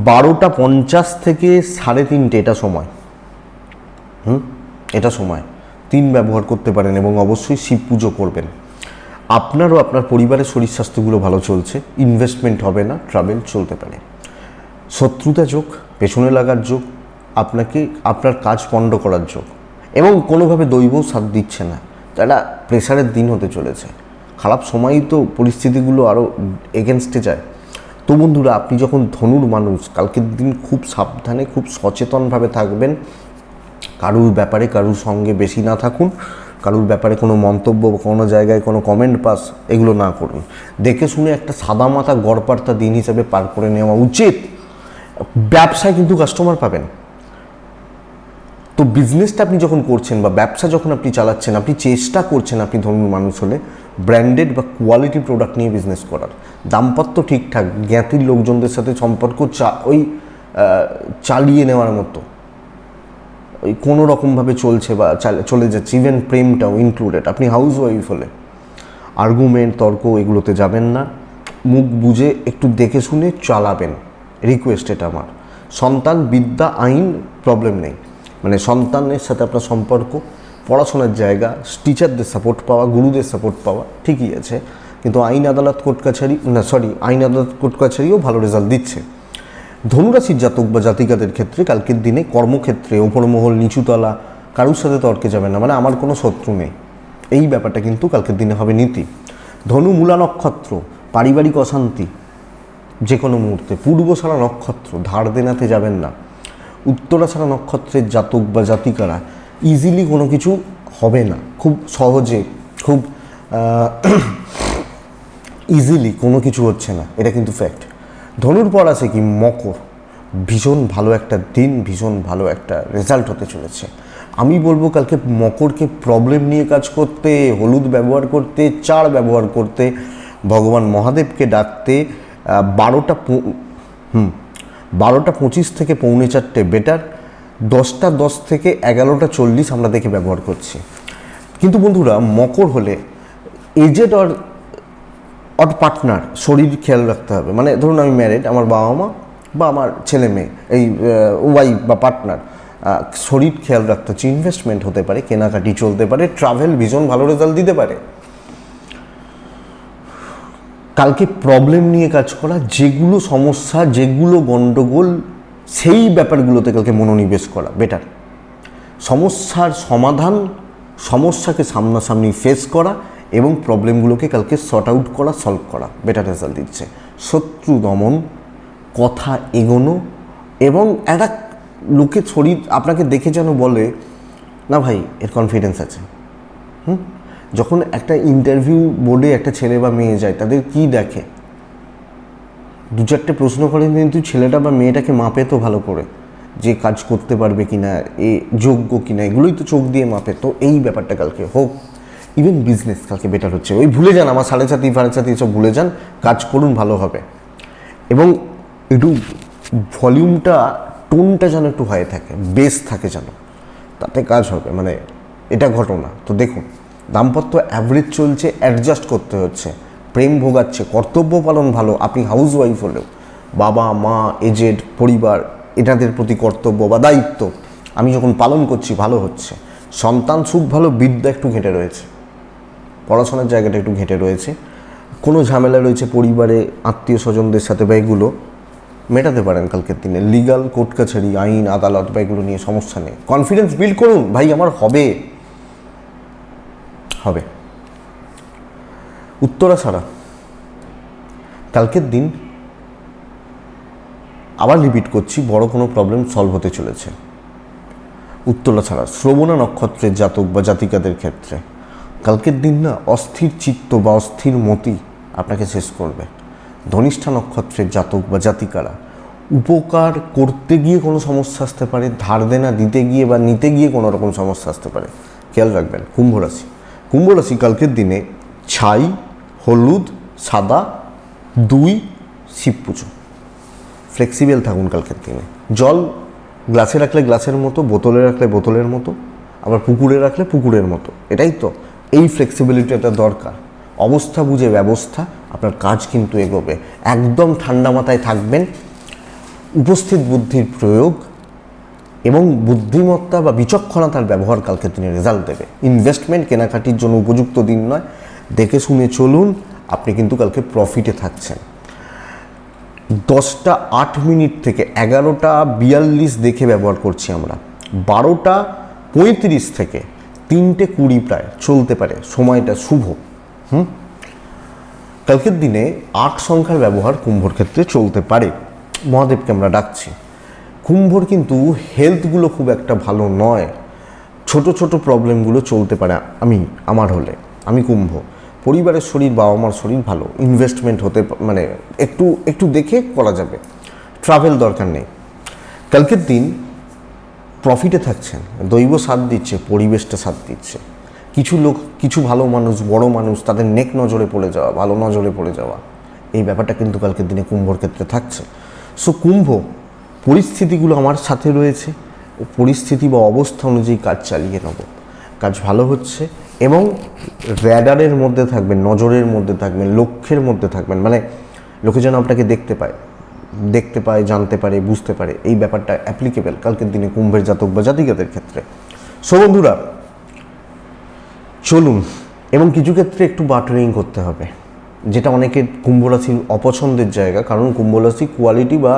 12টা 50 থেকে 3:30 এটা সময়, এটা সময় 3 ব্যবহার করতে পারেন, এবং অবশ্যই শিব পুজো করবেন। আপনারও আপনার পরিবারের শরীর স্বাস্থ্যগুলো ভালো চলছে, ইনভেস্টমেন্ট হবে না, ট্রাভেল চলতে পারে। শত্রুতা যোগ, পেছনে লাগার যোগ, আপনাকে আপনার কাজ পণ্ড করার যোগ, এবং কোনোভাবে দৈব সাথ দিচ্ছে না, তারা প্রেশারের দিন হতে চলেছে। খারাপ সময়ই তো পরিস্থিতিগুলো আরও এগেনস্টে যায়। তো বন্ধুরা, আপনি যখন ধনুর মানুষ, কালকের দিন খুব সাবধানে, খুব সচেতনভাবে থাকবেন। কারুর ব্যাপারে কারুর সঙ্গে বেশি না থাকুন, কারুর ব্যাপারে কোনো মন্তব্য, কোনো জায়গায় কোনো কমেন্ট পাস এগুলো না করুন। দেখে শুনে একটা সাদামাটা গড়পাড়তা দিন হিসেবে পার করে নেওয়া উচিত। ব্যবসায় কিন্তু কাস্টমার পাবেন। তো বিজনেসটা আপনি যখন করছেন বা ব্যবসা যখন আপনি চালাচ্ছেন, আপনি চেষ্টা করছেন, আপনি ধরুন মানুষ হলে ব্র্যান্ডেড বা কোয়ালিটি প্রোডাক্ট নিয়ে বিজনেস করার। দাম্পত্য ঠিকঠাক, জ্ঞাতির লোকজনদের সাথে সম্পর্ক চালিয়ে নেওয়ার মতো, ওই কোনো রকমভাবে চলছে বা চলে যাচ্ছে, ইভেন প্রেমটাও ইনক্লুডেড। আপনি হাউস ওয়াইফ হলে আর্গুমেন্ট, তর্ক এগুলোতে যাবেন না, মুখ বুঝে একটু দেখে শুনে চালাবেন, রিকোয়েস্ট এটা আমার। সন্তান, বিদ্যা, আইন প্রবলেম নেই, মানে সন্তানের সাথে আপনার সম্পর্ক, পড়াশোনার জায়গা, টিচারদের সাপোর্ট পাওয়া, গুরুদের সাপোর্ট পাওয়া ঠিকই আছে, কিন্তু আইন আদালত কোর্ট কাছারি আইন আদালত কোর্ট কাছারিও ভালো রেজাল্ট দিচ্ছে। ধনুরাশির জাতক বা জাতিকাদের ক্ষেত্রে কালকের দিনে কর্মক্ষেত্রে ওপরমহল নিচুতলা কারুর সাথে তর্কে যাবে না, মানে আমার কোনো শত্রু নেই, এই ব্যাপারটা কিন্তু কালকের দিনে হবে নীতি। ধনু মূলা নক্ষত্র, পারিবারিক অশান্তি যে কোনো মুহূর্তে। পূর্বশারা নক্ষত্র, ধার দেনাতে যাবেন না। উত্তরাশারা নক্ষত্রের জাতক বা জাতিকারা ইজিলি কোনো কিছু হবে না, খুব সহজে, খুব ইজিলি কোনো কিছু হচ্ছে না, এটা কিন্তু ফ্যাক্ট। ধনুর পর আছে কি মকর, ভীষণ ভালো একটা দিন, ভীষণ ভালো একটা রেজাল্ট হতে চলেছে। আমি বলবো কালকে মকরকে প্রবলেম নিয়ে কাজ করতে, হলুদ ব্যবহার করতে, চার ব্যবহার করতে, ভগবান মহাদেবকে ডাকতে। 12টা 25 থেকে 3:45 বেটার, 10টা 10 থেকে 11টা 40 আমরা দেখে ব্যবহার করছি। কিন্তু বন্ধুরা, মকর হলে এজেড অর পার্টনার শরীর খেয়াল রাখতে হবে। মানে ধরুন আমি ম্যারিড, আমার বাবা মা বা আমার ছেলে মেয়ে, এই ওয়াইফ বা পার্টনার, শরীর খেয়াল রাখতে হচ্ছে। ইনভেস্টমেন্ট হতে পারে, কেনাকাটি চলতে পারে, ট্রাভেল ভীষণ ভালো রেজাল্ট দিতে পারে। কালকে প্রবলেম নিয়ে কাজ করা, যেগুলো সমস্যা, যেগুলো গণ্ডগোল, সেই ব্যাপারগুলোতে কালকে মনোনিবেশ করা বেটার। সমস্যার সমাধান, সমস্যাকে সামনাসামনি ফেস করা এবং প্রবলেমগুলোকে কালকে সর্ট আউট করা, সলভ করা বেটার রেজাল্ট দিচ্ছে। শত্রু দমন, কথা এগোনো, এবং একটা লোকের শরীর আপনাকে দেখে যেন বলে না ভাই এর কনফিডেন্স আছে। যখন একটা ইন্টারভিউ বোর্ডে একটা ছেলে বা মেয়ে যায়, তাদের কি দেখে? 2-4টে প্রশ্ন করেন, কিন্তু ছেলেটা বা মেয়েটাকে মাপে তো ভালো করে, যে কাজ করতে পারবে কিনা, এ যোগ্য কিনা, এগুলোই তো চোখ দিয়ে মাপে। তো এই ব্যাপারটা কালকে হোক। ইভেন বিজনেস কালকে বেটার হচ্ছে। ওই ভুলে যান আমার 4.5 5.5 এসব ভুলে যান, কাজ করুন, ভালো হবে। এবং একটু ভলিউমটা, টোনটা যেন একটু হয়ে থাকে, বেস থাকে যেন, তাতে কাজ হবে, মানে এটা ঘটনা। তো দেখুন, দাম্পত্য অ্যাভারেজ চলছে, অ্যাডজাস্ট করতে হচ্ছে, প্রেম ভোগাচ্ছে, কর্তব্য পালন ভালো। আপনি হাউস ওয়াইফ হলেও বাবা মা, এজেড পরিবার, এটাদের প্রতি কর্তব্য বা দায়িত্ব আমি যখন পালন করছি, ভালো হচ্ছে। সন্তান সুখ ভালো, বিদ্যা একটু ঘেঁটে রয়েছে, পড়াশোনার জায়গাটা একটু ঘেঁটে রয়েছে, কোনো ঝামেলা রয়েছে পরিবারে, আত্মীয় স্বজনদের সাথে, বা এগুলো মেটাতে পারেন কালকের দিনে। লিগাল, কোর্ট কাছারি, আইন আদালত বা এগুলো নিয়ে সমস্যা নেই। কনফিডেন্স বিল্ড করুন, ভাই আমার হবে হবে। উত্তরাশারা, কালকের দিন আবার রিপিট করছি, বড় কোনো প্রবলেম সলভ হতে চলেছে। উত্তরাশারা, শ্রবণা নক্ষত্রের জাতক বা জাতিকাদের ক্ষেত্রে কালকের দিন না অস্থির চিত্ত বা অস্থির মতি আপনাকে শেষ করবে। ধনিষ্ঠা নক্ষত্রের জাতক বা জাতিকারা উপকার করতে গিয়ে কোনো সমস্যা আসতে পারে, ধার দেনা দিতে গিয়ে বা নিতে গিয়ে কোনো রকম সমস্যা আসতে পারে, খেয়াল রাখবেন। কুম্ভ রাশি, কুম্ভ রাশি কালকের দিনে ছাই, হলুদ, সাদা, 2 শিব পুজো। ফ্লেক্সিবল থাকুন কালকের দিনে। জল গ্লাসে রাখলে গ্লাসের মতো, বোতলে রাখলে বোতলের মতো, আবার পুকুরে রাখলে পুকুরের মতো, এটাই তো। এই ফ্লেক্সিবিলিটিটা দরকার। অবস্থা বুঝে ব্যবস্থা, আপনার কাজ কিন্তু এগোবে। একদম ঠান্ডা মাথায় থাকবেন। উপস্থিত বুদ্ধির প্রয়োগ এবং বুদ্ধিমত্তা বা বিচক্ষণতার ব্যবহার কালকের দিনে রেজাল্ট দেবে। ইনভেস্টমেন্ট কেনাকাটির জন্য উপযুক্ত দিন নয়, দেখে শুনে চলুন, আপনি কিন্তু কালকে প্রফিটে থাকছেন। 10টা 8 মিনিট থেকে 11টা 42 দেখে ব্যবহার করছি আমরা। 12টা 35 থেকে 3টে 20 প্রায় চলতে পারে, সময়টা শুভ। কালকের দিনে 8 সংখ্যার ব্যবহার কুম্ভর ক্ষেত্রে চলতে পারে। মহাদেবকে আমরা ডাকছি। কুম্ভর কিন্তু হেলথগুলো খুব একটা ভালো নয়, ছোট ছোট প্রবলেমগুলো চলতে পারে। আমার হলে, আমি কুম্ভ, পরিবারের শরীর, বাবা মার শরীর ভালো, ইনভেস্টমেন্ট হতে মানে একটু দেখে করা যাবে, ট্রাভেল দরকার নেই। কালকের দিন প্রফিটে থাকছেন, দৈব সাথ দিচ্ছে, পরিবেশটা সাথ দিচ্ছে। কিছু লোক, কিছু ভালো মানুষ, বড় মানুষ, তাদের নেক নজরে পড়ে যাওয়া, ভালো নজরে পড়ে যাওয়া, এই ব্যাপারটা কিন্তু কালকের দিনে কুম্ভর ক্ষেত্রে থাকছে। সো কুম্ভ, পরিস্থিতিগুলো আমার সাথে রয়েছে, পরিস্থিতি বা অবস্থা অনুযায়ী কাজ চালিয়ে নেব। কাজ ভালো হচ্ছে এবং র্যাডারের মধ্যে থাকবেন, নজরের মধ্যে থাকবেন, লক্ষ্যের মধ্যে থাকবেন, মানে লোকে যেন আপনাকে দেখতে পায়, জানতে পারে, বুঝতে পারে, এই ব্যাপারটা অ্যাপ্লিকেবল কালকের দিনে কুম্ভের জাতক বা জাতিকাদের ক্ষেত্রে। সো বন্ধুরা, চলুন, এবং কিছু ক্ষেত্রে একটু বার্টারিং করতে হবে, যেটা অনেকের কুম্ভ রাশির অপছন্দের জায়গা, কারণ কুম্ভ রাশি কোয়ালিটি বা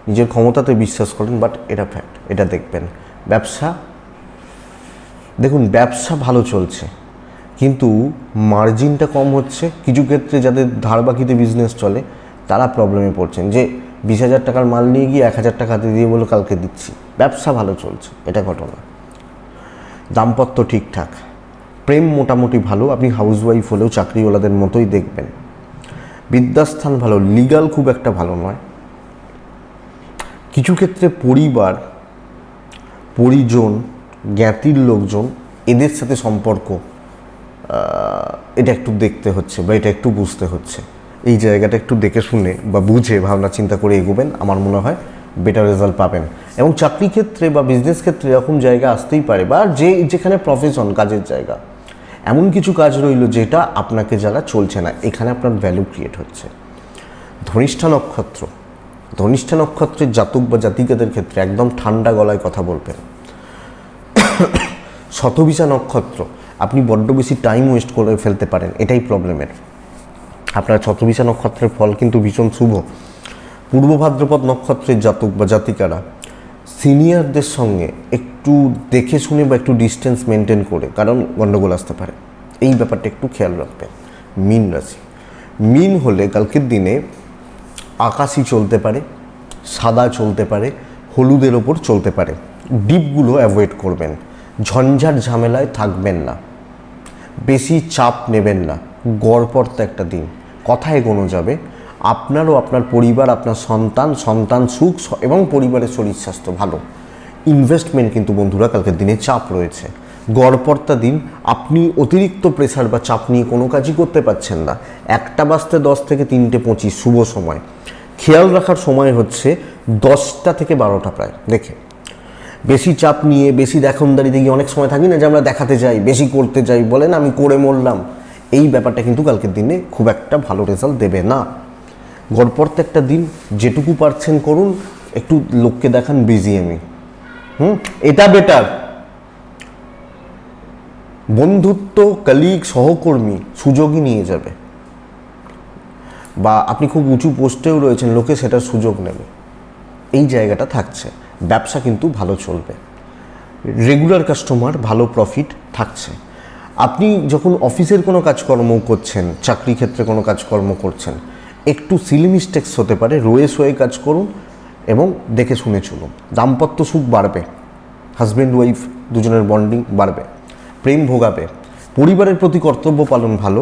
নিজের ক্ষমতাতে বিশ্বাস করেন, বাট এটা ফ্যাক্ট, এটা দেখবেন। ব্যবসা দেখুন, ব্যবসা ভালো চলছে, কিন্তু মার্জিনটা কম হচ্ছে। কিছু ক্ষেত্রে যাদের ধার বাকিতে বিজনেস চলে, তারা প্রবলেমে পড়ছেন, যে 20,000 টাকার মাল নিয়ে গিয়ে 1,000 টাকা দিয়ে বলে কালকে দিচ্ছি। ব্যবসা ভালো চলছে, এটা ঘটনা। দাম্পত্য ঠিকঠাক, প্রেম মোটামুটি ভালো, আপনি হাউসওয়াইফ হলেও চাকরিওয়ালাদের মতোই দেখবেন। বিদ্যাস্থান ভালো, লিগাল খুব একটা ভালো নয়। কিছু ক্ষেত্রে পরিবার, পরিজন, জ্ঞাতির লোকজন, এদের সাথে সম্পর্ক, এটা একটু দেখতে হচ্ছে বা এটা একটু বুঝতে হচ্ছে। এই জায়গাটা একটু দেখে শুনে বা বুঝে ভাবনা চিন্তা করে এগোবেন, আমার মনে হয় বেটার রেজাল্ট পাবেন। এবং চাকরি ক্ষেত্রে বা বিজনেস ক্ষেত্রে এরকম জায়গা আসতেই পারে, বা যেখানে প্রফেশন, কাজের জায়গা, এমন কিছু কাজ রইল যেটা আপনাকে যারা চলছে না, এখানে আপনার ভ্যালু ক্রিয়েট হচ্ছে। ধনিষ্ঠা নক্ষত্রের জাতক বা জাতিকাদের ক্ষেত্রে একদম ঠান্ডা গলায় কথা বলবেন। শতবিশা নক্ষত্র, আপনি বড্ড বেশি টাইম ওয়েস্ট করে ফেলতে পারেন, এটাই প্রবলেমের। আপনার শতবিশা নক্ষত্রের ফল কিন্তু ভীষণ শুভ। পূর্ব ভাদ্রপদ নক্ষত্রের জাতক বা জাতিকারা সিনিয়রদের সঙ্গে একটু দেখে শুনে বা একটু ডিস্টেন্স মেনটেন করে, কারণ গণ্ডগোল আসতে পারে, এই ব্যাপারটা একটু খেয়াল রাখবেন। মীন রাশি, মীন হলে কালকের দিনে আকাশি চলতে পারে, সাদা চলতে পারে, হলুদের ওপর চলতে পারে। ডিপগুলো অ্যাভয়েড করবেন, ঝঞ্ঝাট ঝামেলায় থাকবেন না, বেশি চাপ নেবেন না। গড়পড়তা একটা দিন, কথা এগোনো যাবে। আপনারও, আপনার পরিবার, আপনার সন্তান সুখ এবং পরিবারের শরীর স্বাস্থ্য ভালো। ইনভেস্টমেন্ট কিন্তু বন্ধুরা কালকের দিনে চাপ রয়েছে। গড়পড়তা দিন, আপনি অতিরিক্ত প্রেসার বা চাপ নিয়ে কোনো কাজই করতে পারছেন না। 1টা বাজতে 10 থেকে 3টে 25 শুভ সময়। খেয়াল রাখার সময় হচ্ছে 10টা থেকে 12টা প্রায়। দেখে বেশি চাপ নিয়ে, বেশি দেখনদারিতে গিয়ে অনেক সময় থাকি না যে আমরা দেখাতে যাই, বেশি করতে যাই, বলেন আমি করে মরলাম, এই ব্যাপারটা কিন্তু কালকের দিনে খুব একটা ভালো রেজাল্ট দেবে না। গড়পড়তা একটা দিন, যেটুকু পারছেন করুন, একটু লোককে দেখান বিজি আমি, এটা বেটার। বন্ধুত্ব, কলিগ, সহকর্মী সুযোগই নিয়ে যাবে, বা আপনি খুব উঁচু পোস্টেও রয়েছেন, লোকে সেটার সুযোগ নেবে, এই জায়গাটা থাকছে। ব্যবসা কিন্তু ভালো চলবে, রেগুলার কাস্টমার, ভালো প্রফিট থাকছে। আপনি যখন অফিসের কোনো কাজকর্ম করছেন, চাকরি ক্ষেত্রে কোনো কাজকর্ম করছেন, একটু সিলি মিস্টেক্স হতে পারে, রয়ে সয়ে কাজ করুন এবং দেখে শুনে চলুন। দাম্পত্য সুখ বাড়বে, হাজব্যান্ড ওয়াইফ দুজনের বন্ডিং বাড়বে, প্রেম ভোগাবে। পরিবারের প্রতি কর্তব্য পালন ভালো,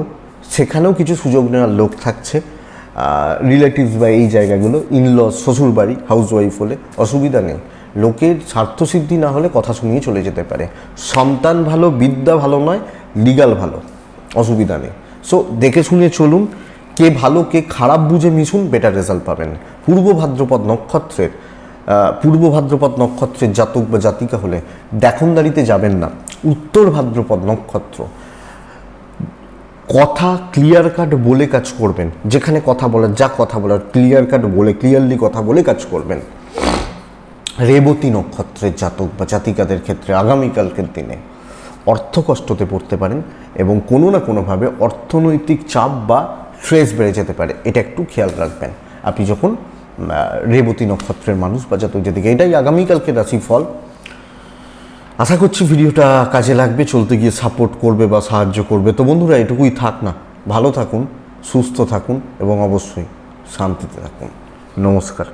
সেখানেও কিছু সুযোগ নেওয়ার লোক থাকছে। রিলেটিভস বা এই জায়গাগুলো, ইনলস, শ্বশুরবাড়ি, হাউসওয়াইফ হলে অসুবিধা নেই। লোকের স্বার্থসিদ্ধি না হলে কথা শুনিয়ে চলে যেতে পারে। সন্তান ভালো, বিদ্যা ভালো নয়, লিগাল ভালো, অসুবিধা নেই। সো দেখে শুনে চলুন, কে ভালো কে খারাপ বুঝে মিশুন, বেটার রেজাল্ট পাবেন। পূর্ব ভাদ্রপদ নক্ষত্রের জাতক বা জাতিকা হলে দেখনদারিতে যাবেন না। উত্তর ভাদ্রপদ নক্ষত্র, কথা ক্লিয়ার কাট বলে কাজ করবেন। যেখানে কথা বলার, যা কথা বলার ক্লিয়ার কাট বলে, ক্লিয়ারলি কথা বলে কাজ করবেন। রেবতী নক্ষত্রের জাতক বা জাতিকাদের ক্ষেত্রে আগামীকালকের দিনে অর্থকষ্টতে পড়তে পারেন এবং কোনো না কোনোভাবে অর্থনৈতিক চাপ বা স্ট্রেস বেড়ে যেতে পারে, এটা একটু খেয়াল রাখবেন আপনি যখন রেবতী নক্ষত্রের মানুষ বা জাতক জাতিকা। এটাই আগামীকালকের রাশিফল। আশা করছি ভিডিওটা কাজে লাগবে, চলতে গিয়ে সাপোর্ট করবে বা সাহায্য করবে। তো বন্ধুরা, এটুকুই থাক না, ভালো থাকুন, সুস্থ থাকুন এবং অবশ্যই শান্তিতে থাকুন। নমস্কার।